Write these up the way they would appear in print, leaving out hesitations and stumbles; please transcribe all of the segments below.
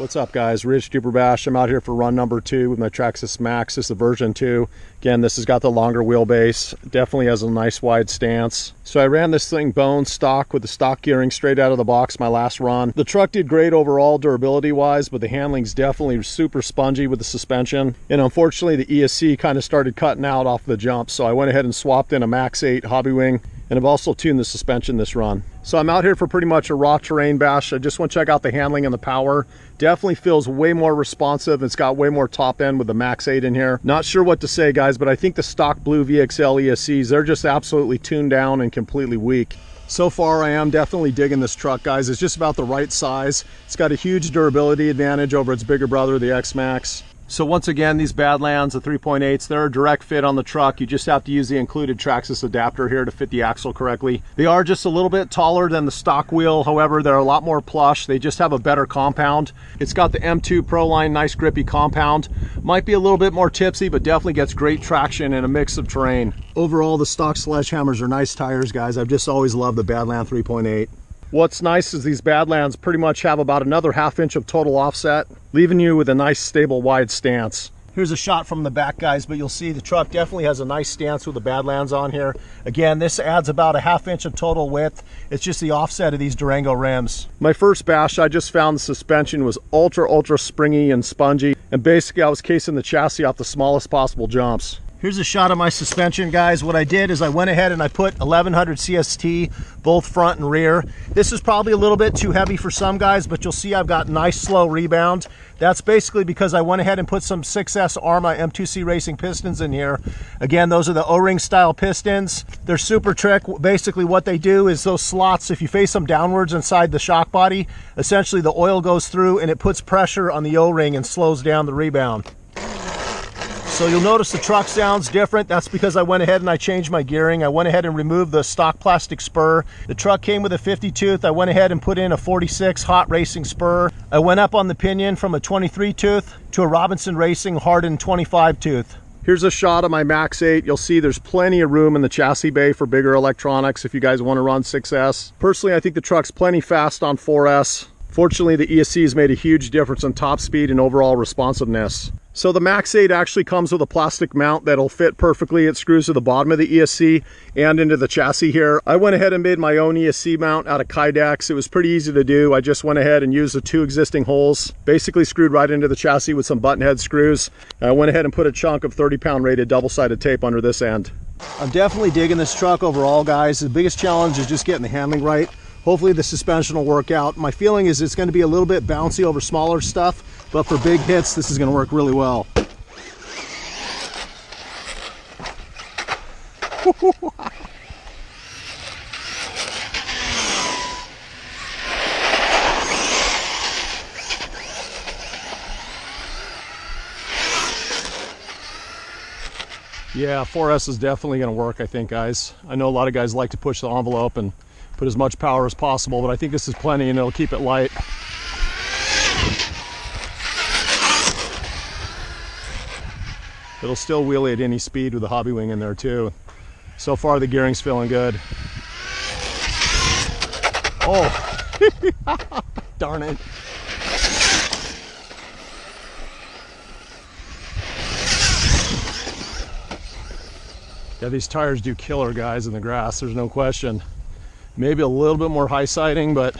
What's up guys, Rich Duper Bash. I'm out here for run number 2 with my TRAXXAS Maxx. This is the version 2. Again, this has got the longer wheelbase. Definitely has a nice wide stance. So I ran this thing bone stock with the stock gearing straight out of the box my last run. The truck did great overall durability wise, but the handling's definitely super spongy with the suspension. And unfortunately the ESC kind of started cutting out off the jump. So I went ahead and swapped in a Max8 hobby wing. And I've also tuned the suspension this run. So I'm out here for pretty much a raw terrain bash. I just want to check out the handling and the power. Definitely feels way more responsive. It's got way more top end with the Max8 in here. Not sure what to say guys, but I think the stock blue VXL ESCs, they're just absolutely tuned down and completely weak. So far I am definitely digging this truck guys. It's just about the right size. It's got a huge durability advantage over its bigger brother, the X-Max. So once again, these Badlands, the 3.8s, they're a direct fit on the truck. You just have to use the included TRAXXAS adapter here to fit the axle correctly. They are just a little bit taller than the stock wheel. However, they're a lot more plush. They just have a better compound. It's got the M2 Pro line, nice grippy compound. Might be a little bit more tipsy, but definitely gets great traction in a mix of terrain. Overall, the stock sledgehammers are nice tires, guys. I've just always loved the Badland 3.8. What's nice is these Badlands pretty much have about another ½ inch of total offset, leaving you with a nice stable wide stance. Here's a shot from the back guys, but you'll see the truck definitely has a nice stance with the Badlands on here. Again, this adds about a ½ inch of total width. It's just the offset of these Durango rims. My first bash, I just found the suspension was ultra springy and spongy, and basically I was casing the chassis off the smallest possible jumps. Here's a shot of my suspension, guys. What I did is I went ahead and I put 1100 CST, both front and rear. This is probably a little bit too heavy for some guys, but you'll see I've got nice slow rebound. That's basically because I went ahead and put some 6S ARRMA M2C racing pistons in here. Again, those are the O-ring style pistons. They're super trick. Basically what they do is those slots, if you face them downwards inside the shock body, essentially the oil goes through and it puts pressure on the O-ring and slows down the rebound. So you'll notice the truck sounds different. That's because I went ahead and I changed my gearing. I went ahead and removed the stock plastic spur. The truck came with a 50 tooth. I went ahead and put in a 46 hot racing spur. I went up on the pinion from a 23 tooth to a Robinson Racing hardened 25 tooth. Here's a shot of my Max8. You'll see there's plenty of room in the chassis bay for bigger electronics if you guys want to run 6S. Personally, I think the truck's plenty fast on 4S. Fortunately, the ESC has made a huge difference in top speed and overall responsiveness. So the Max8 actually comes with a plastic mount that'll fit perfectly. It screws to the bottom of the ESC and into the chassis here. I went ahead and made my own ESC mount out of Kydex. It was pretty easy to do. I just went ahead and used the 2 existing holes, basically screwed right into the chassis with some button head screws. I went ahead and put a chunk of 30-pound rated double-sided tape under this end. I'm definitely digging this truck overall, guys. The biggest challenge is just getting the handling right. Hopefully the suspension will work out. My feeling is it's going to be a little bit bouncy over smaller stuff, but for big hits, this is going to work really well. Yeah, 4S is definitely going to work, I think, guys. I know a lot of guys like to push the envelope and put as much power as possible, but I think this is plenty and it'll keep it light. It'll still wheelie at any speed with the hobby wing in there too. So far the gearing's feeling good. Oh, darn it. Yeah, these tires do killer, guys, in the grass, there's no question. Maybe a little bit more high siding, but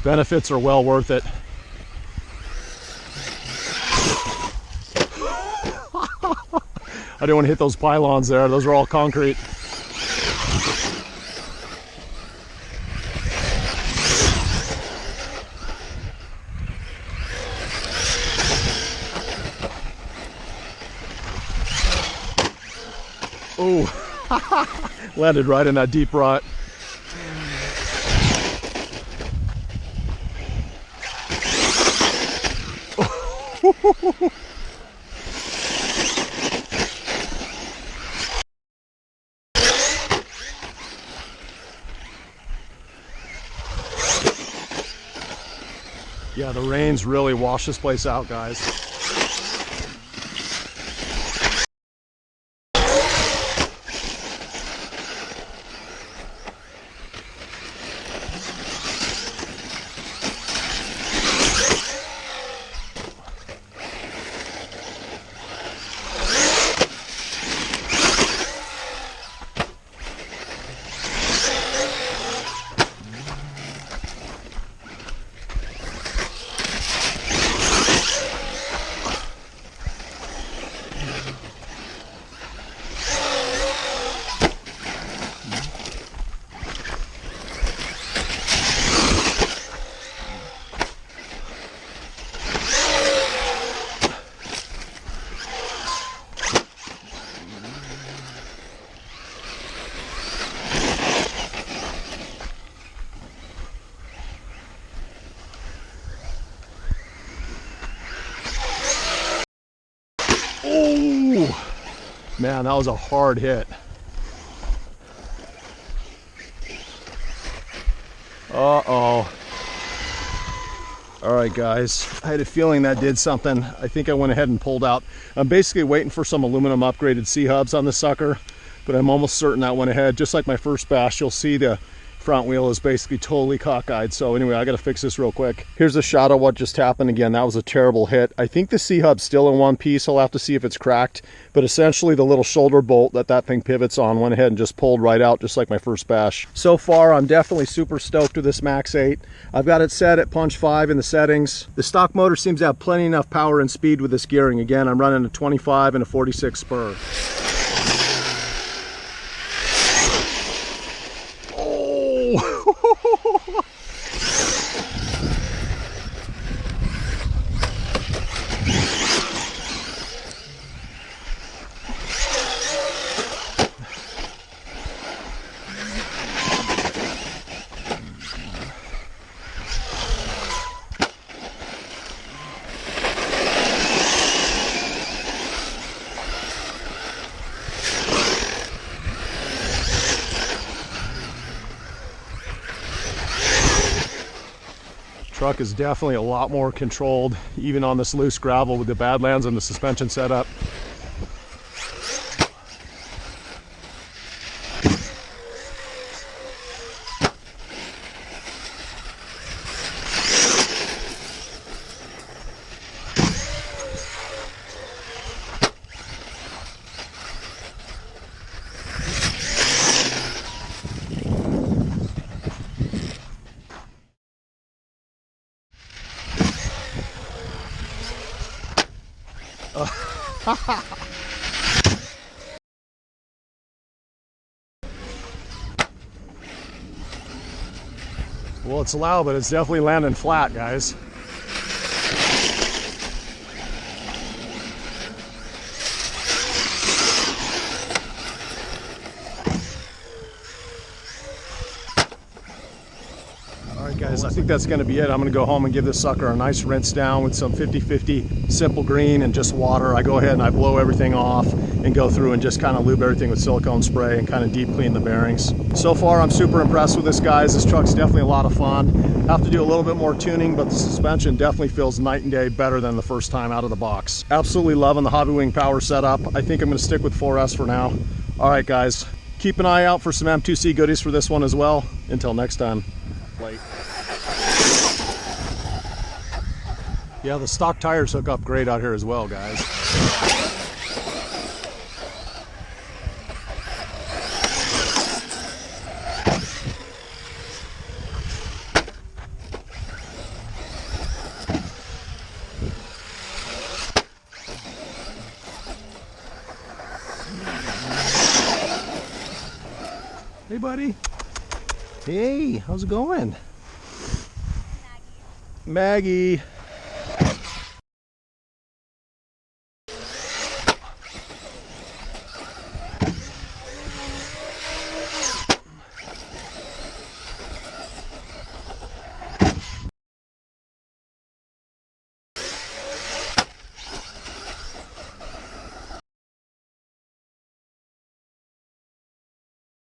benefits are well worth it. I didn't want to hit those pylons there. Those are all concrete. Oh, landed right in that deep rut. Yeah, the rains really wash this place out, guys. Man, that was a hard hit. Uh-oh. All right, guys, I had a feeling that did something. I think I went ahead and pulled out. I'm basically waiting for some aluminum upgraded C-hubs on this sucker, but I'm almost certain that went ahead. Just like my first bash, you'll see the front wheel is basically totally cockeyed. So anyway, I got to fix this real quick. Here's a shot of what just happened. Again, that was a terrible hit. I think the C-hub's still in one piece. I'll have to see if it's cracked, but essentially the little shoulder bolt that thing pivots on went ahead and just pulled right out, just like my first bash. So far, I'm definitely super stoked with this Max8. I've got it set at punch 5 in the settings. The stock motor seems to have plenty enough power and speed with this gearing. Again, I'm running a 25 and a 46 spur. Truck is definitely a lot more controlled, even on this loose gravel with the Badlands and the suspension setup. Well, it's loud, but it's definitely landing flat, guys. Guys, I think that's going to be it. I'm going to go home and give this sucker a nice rinse down with some 50/50 simple green and just water. I go ahead and I blow everything off and go through and just kind of lube everything with silicone spray and kind of deep clean the bearings. So far, I'm super impressed with this, guys. This truck's definitely a lot of fun. Have to do a little bit more tuning, but the suspension definitely feels night and day better than the first time out of the box. Absolutely loving the Hobby Wing power setup. I think I'm going to stick with 4S for now. All right, guys, keep an eye out for some M2C goodies for this one as well. Until next time. Late. Yeah, the stock tires hook up great out here as well, guys. Hey, buddy. Hey, how's it going? Maggie.